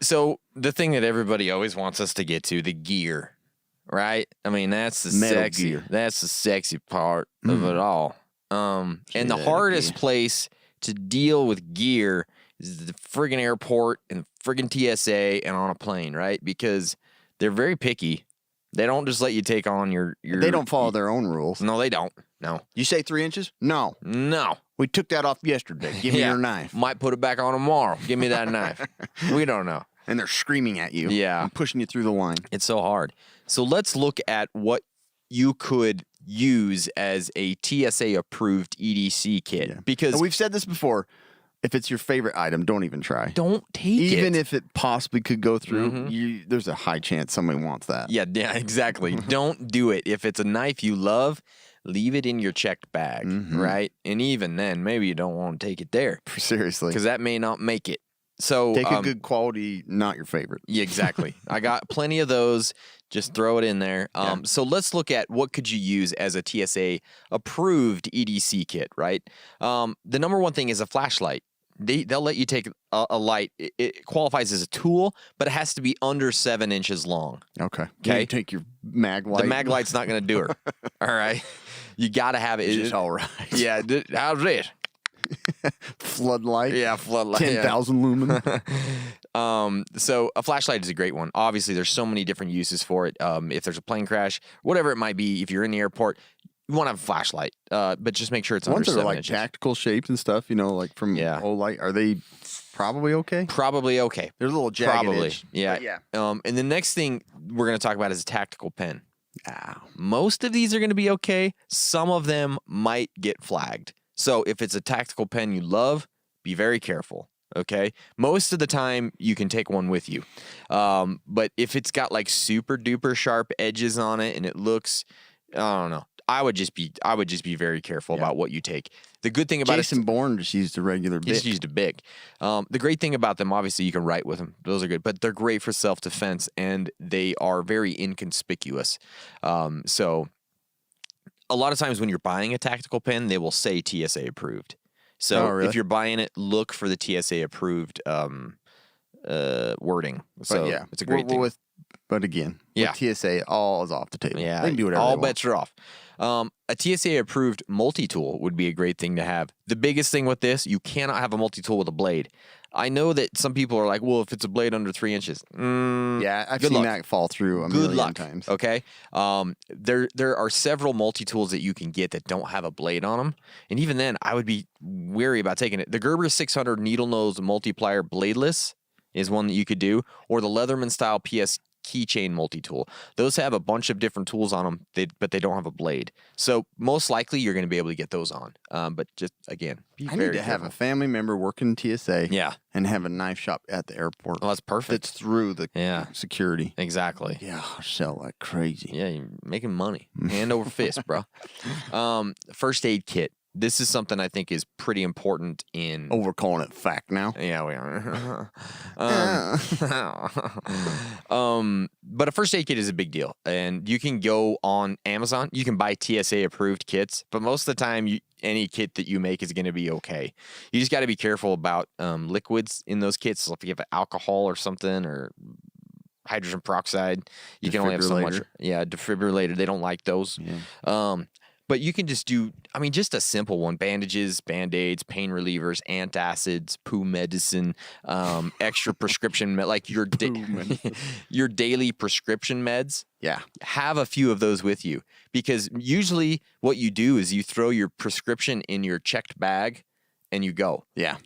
So the thing that everybody always wants us to get to, the gear, right? I mean, that's the Metal gear. That's the sexy part of it all. And the hardest place to deal with gear is the friggin' airport and friggin' TSA and on a plane, right? Because they're very picky. They don't just let you take on your They don't follow their own rules. No, they don't. No. You say 3 inches? No. No. We took that off yesterday. Give me your knife. Might put it back on tomorrow. Give me that knife. We don't know. And they're screaming at you. Yeah. And pushing you through the line. It's so hard. So let's look at what you could use as a TSA approved EDC kit. Yeah. Because and we've said this before. If it's your favorite item, don't even try. Don't take it. Even if it possibly could go through, there's a high chance somebody wants that. Yeah, exactly. Don't do it. If it's a knife you love, leave it in your checked bag, right? And even then, maybe you don't want to take it there. Seriously. Because that may not make it. So take a good quality, not your favorite. Yeah, exactly. I got plenty of those. Just throw it in there. So let's look at what could you use as a TSA approved EDC kit, right? The number one thing is a flashlight. They'll let you take a light. It qualifies as a tool, but it has to be under 7 inches long. Okay. You take your mag light. The mag light's not going to do her. All right. You got to have it. It's just all right. Yeah. How's this? Floodlight. Yeah, floodlight. 10,000 lumen. So a flashlight is a great one. Obviously, there's so many different uses for it. If there's a plane crash, whatever it might be, if you're in the airport, you want to have a flashlight, but just make sure it's under 7 like inches. tactical shapes and stuff, like from Olight. Are they probably okay? Probably okay. They're a little jagged edge. Yeah. And the next thing we're going to talk about is a tactical pen. Ow. Most of these are going to be okay. Some of them might get flagged. So if it's a tactical pen you love, be very careful. Okay. Most of the time you can take one with you. But if it's got like super duper sharp edges on it and it looks, I don't know. I would just be very careful about what you take. The good thing about Jason Bourne just used a regular Bic. He just used a Bic. The great thing about them, obviously, you can write with them. Those are good, but they're great for self-defense, and they are very inconspicuous. So a lot of times when you're buying a tactical pen, they will say TSA approved. So if you're buying it, look for the TSA approved wording. So it's a great thing. But again, with TSA, all is off the table. Yeah, they can do whatever all they bets are off. A TSA approved multi-tool would be a great thing to have. The biggest thing with this, you cannot have a multi-tool with a blade. I know that some people are like, well, if it's a blade under 3 inches. Yeah, I've seen that fall through a million times. Okay. There are several multi-tools that you can get that don't have a blade on them. And even then, I would be wary about taking it. The Gerber 600 needle nose multiplier bladeless is one that you could do, or the Leatherman style PS keychain multi-tool. Those have a bunch of different tools on them, but they don't have a blade. So most likely you're going to be able to get those on. But just, again, be I very need to have careful. a family member working TSA Yeah. and have a knife shop at the airport. Well, that's perfect. That's through the security. Exactly. Yeah, I'll sell like crazy. Yeah, you're making money. Hand over fist, bro. First aid kit. This is something I think is pretty important in... Oh, we're calling it fact now? Yeah, we are. But a first aid kit is a big deal. And you can go on Amazon. You can buy TSA-approved kits. But most of the time, any kit that you make is going to be okay. You just got to be careful about liquids in those kits. So if you have alcohol or something or hydrogen peroxide, you can only have so much. Yeah, defibrillator. They don't like those. Yeah. But you can just do, just a simple one. Bandages, Band-Aids, pain relievers, antacids, poo medicine, extra prescription, like your daily prescription meds. Yeah. Have a few of those with you. Because usually what you do is you throw your prescription in your checked bag and you go. Yeah.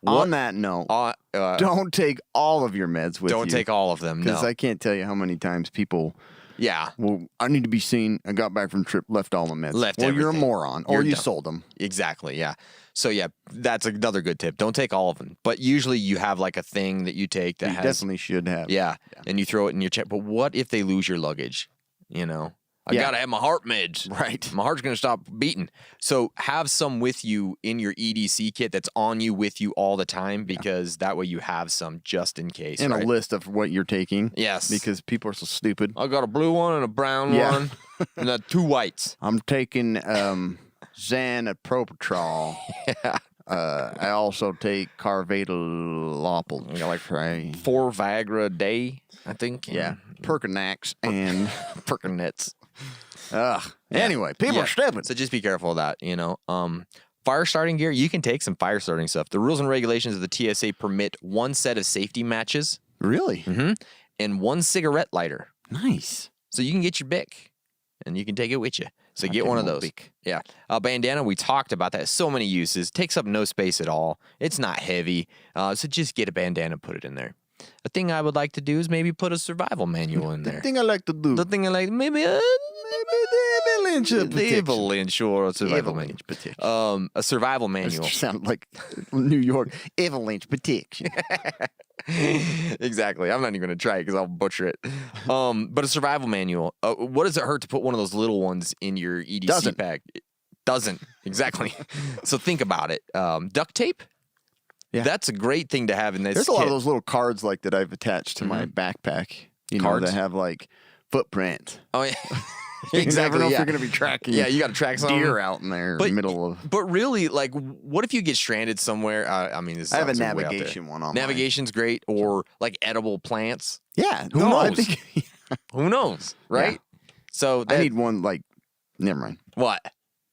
On that note, don't take all of your meds with you. Don't take all of them, no. Because I can't tell you how many times people... Yeah. Well, I need to be seen. I got back from trip, left all my meds. Well, you're a moron, or you sold them. Exactly, yeah. So, yeah, that's another good tip. Don't take all of them. But usually you have like a thing that you take that you definitely should have. Yeah, and you throw it in your check. But what if they lose your luggage, I got to have my heart meds. Right. My heart's going to stop beating. So have some with you in your EDC kit that's on you with you all the time because that way you have some just in case. And a list of what you're taking. Yes. Because people are so stupid. I got a blue one and a brown one and 2 whites. I'm taking Xanapropatrol. Yeah. I also take carvedilopal. Like 4 Viagra a day, I think. Yeah. Percanax and Perconets. Anyway, people are stupid. So just be careful of that, Fire starting gear, you can take some fire starting stuff. The rules and regulations of the TSA permit 1 set of safety matches. Really? Mm-hmm. And 1 cigarette lighter. Nice. So you can get your Bic, and you can take it with you. So get one of those. Yeah. Bandana, we talked about that. So many uses. Takes up no space at all. It's not heavy. So just get a bandana and put it in there. A thing I would like to do is maybe put a survival manual in there. The thing I like to do. The thing I like, maybe the avalanche or a survival manual. A survival manual. Sound like New York avalanche protection. Exactly. I'm not even going to try it because I'll butcher it. But a survival manual. What does it hurt to put one of those little ones in your EDC pack? It doesn't. Exactly. So think about it. Duct tape. Yeah. That's a great thing to have in this. There's a lot of those little cards like that I've attached to my backpack. Cards that have like footprint. Oh yeah. Exactly. You never know if you're going to be tracking. Yeah, you got to track some deer out in there, in the middle of. But really, like, what if you get stranded somewhere? I mean, this. I have a navigation one on. Navigation's great, or like edible plants. Yeah, who knows? Who knows, right? Yeah. So I need one like. Never mind. What?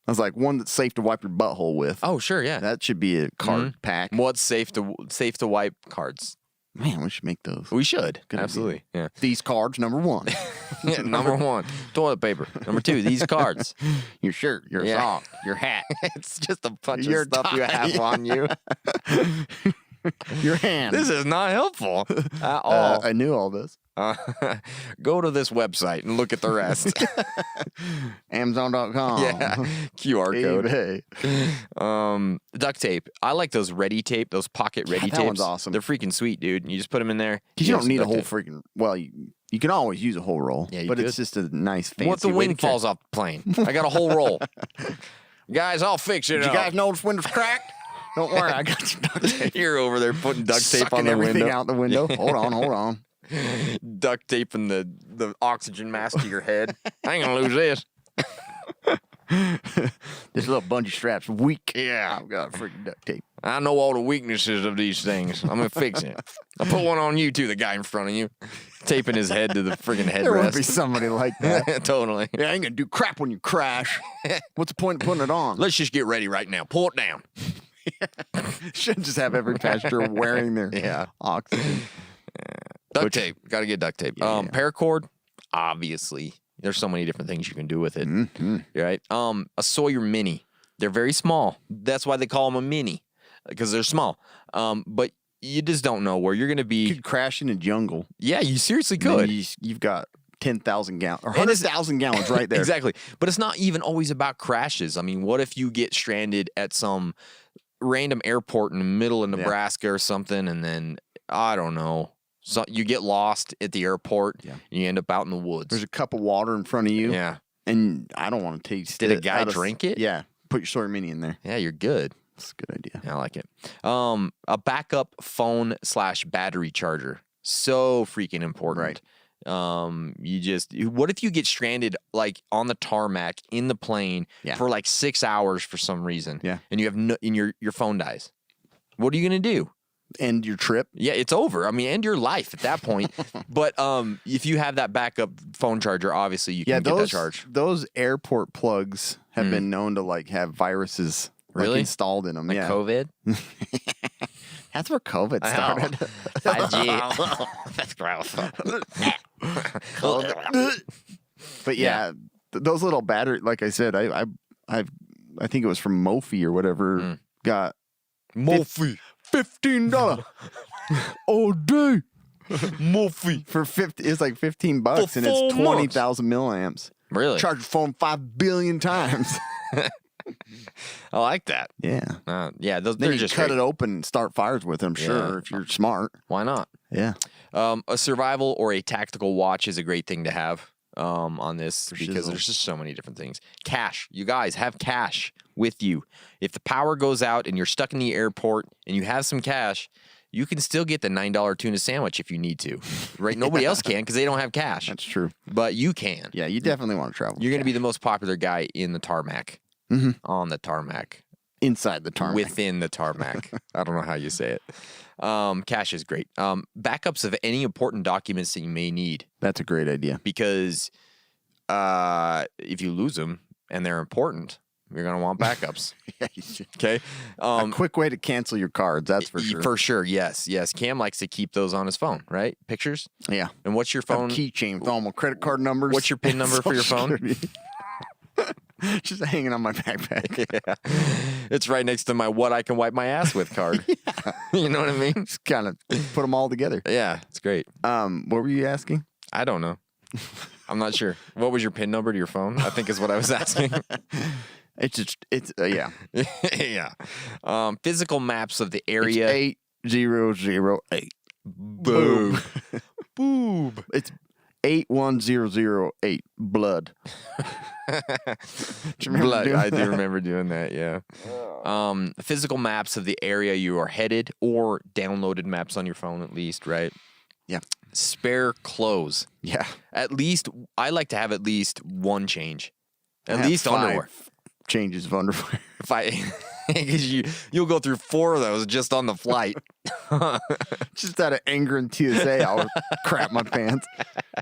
I was like one that's safe to wipe your butthole with. Oh sure, yeah. That should be a card pack. What's safe to wipe cards? Man, we should make those. We should. Good Absolutely. Idea. Yeah. These cards, number 1. Yeah, number 1, toilet paper. Number 2, these cards. Your shirt, your sock, your hat. It's just a bunch of stuff you have on you. Your hand. This is not helpful at all. I knew all this. Go to this website and look at the rest. Amazon.com. Yeah. QR code. Duct tape. I like those ready tape, those pocket ready tapes. That one's awesome. They're freaking sweet, dude. You just put them in there. Because you don't need a whole freaking. Well, you can always use a whole roll. Yeah, but it's just a nice fancy. What if the wing falls off the plane? I got a whole roll. Guys, I'll fix it. Did you guys know this window's cracked? Don't worry, I got your duct tape. You're over there putting duct tape on the window. Everything out the window. Hold on. Duct tape and the oxygen mask to your head. I ain't gonna lose this. This little bungee strap's weak. Yeah. I've got freaking duct tape. I know all the weaknesses of these things. I'm gonna fix it. I'll put one on you too, the guy in front of you. Taping his head to the freaking headrest. There would be somebody like that. Totally. Yeah, I ain't gonna do crap when you crash. What's the point of putting it on? Let's just get ready right now. Pull it down. Should just have every passenger wearing their oxygen. Duct tape. Got to get duct tape. Paracord, obviously. There's so many different things you can do with it. Mm-hmm. Right? A Sawyer Mini. They're very small. That's why they call them a mini, because they're small. But you just don't know where you're going to be. You could crash in a jungle. Yeah, you seriously could. You've got 10,000 gallons or 100,000 gallons right there. Exactly. But it's not even always about crashes. I mean, what if you get stranded at some random airport in the middle of Nebraska or something, and then, I don't know, so you get lost at the airport, and you end up out in the woods. There's a cup of water in front of you. Yeah. And I don't want to taste it. Did a guy drink it? Yeah. Put your Sawyer Mini in there. Yeah, you're good. That's a good idea. Yeah, I like it. A backup phone/battery charger. So freaking important. Right. What if you get stranded like on the tarmac in the plane for like 6 hours for some reason? Yeah. And you have your phone dies. What are you going to do? End your trip? Yeah, it's over. I mean, end your life at that point. But if you have that backup phone charger, obviously you can get that charge. Those airport plugs have been known to like have viruses installed in them. Like COVID? That's where COVID started. 5G. That's gross. But those little battery, like I said, I think it was from Mophie or whatever. Got Mophie $15 all day. Mophie for 50. It's like $15, and it's 20,000 milliamps. Really? Charge your phone 5 billion times. I like that. Yeah. Those. Then they're you just cut great. it open and start fires with them. Sure, if you're smart. Why not? Yeah. A survival or a tactical watch is a great thing to have on this because there's just so many different things. Cash. You guys have cash with you. If the power goes out and you're stuck in the airport and you have some cash, you can still get the $9 tuna sandwich if you need to. Right? Nobody else can because they don't have cash. That's true. But you can. Yeah, you definitely want to travel. You're going to be the most popular guy in the tarmac. On the tarmac. inside the tarmac. Within the tarmac. I don't know how you say it. Cache is great. Backups of any important documents that you may need. That's a great idea. Because if you lose them and they're important, you're going to want backups. Yeah, you should. Okay. A quick way to cancel your cards, that's for sure. For sure, yes. Cam likes to keep those on his phone, right? Pictures? Yeah. And what's your phone? Keychain with all my credit card numbers. What's your PIN number for your phone? Just hanging on my backpack. Yeah. It's right next to my what I can wipe my ass with card. Yeah. You know what I mean? Just kind of put them all together. Yeah, it's great. What were you asking? I don't know. I'm not sure. What was your PIN number to your phone? I think is what I was asking. Yeah. Yeah. Physical maps of the area. It's 8008. Boom. Boob. It's 81008. Blood. Blood. I do remember doing that. Yeah. Physical maps of the area you are headed, or downloaded maps on your phone at least, right? Yeah. Spare clothes. Yeah. At least I like to have at least one change. I At have least 5 underwear. changes of underwear. Because you'll go through 4 of those just on the flight. Just out of anger and TSA, I'll crap my pants.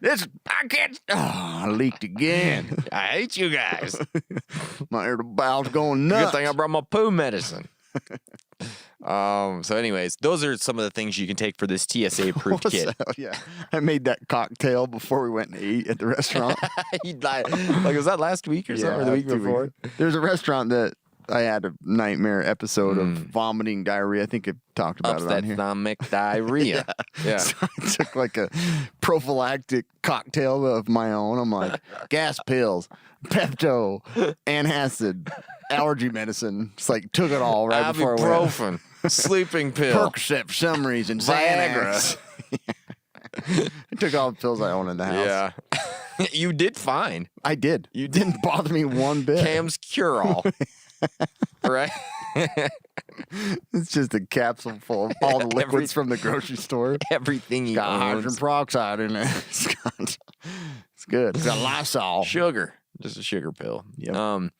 I can't. Oh, I leaked again. I hate you guys. My irritable bowel's going nuts. Good thing I brought my poo medicine. So anyways, those are some of the things you can take for this TSA approved kit. Yeah. I made that cocktail before we went to eat at the restaurant. Like, was that last week or something, or the week 2 before? weeks. There's a restaurant that I had a nightmare episode of vomiting diarrhea. I think I've talked about it on here. Ophthalmic diarrhea. Yeah. So I took like a prophylactic cocktail of my own. I'm like, gas pills, Pepto, antacid, allergy medicine. Just like took it all right before I went. Ibuprofen, sleeping pill, Percocet for some reason, Viagra. Xanax. I took all the pills I own in the house. Yeah. You did fine. I did. You didn't bother me one bit. Cam's cure-all. Right? It's just a capsule full of all the liquids from the grocery store. Everything he Got hydrogen owns. peroxide in it. It's good. It's got Lysol. Sugar. Just a sugar pill. Yep.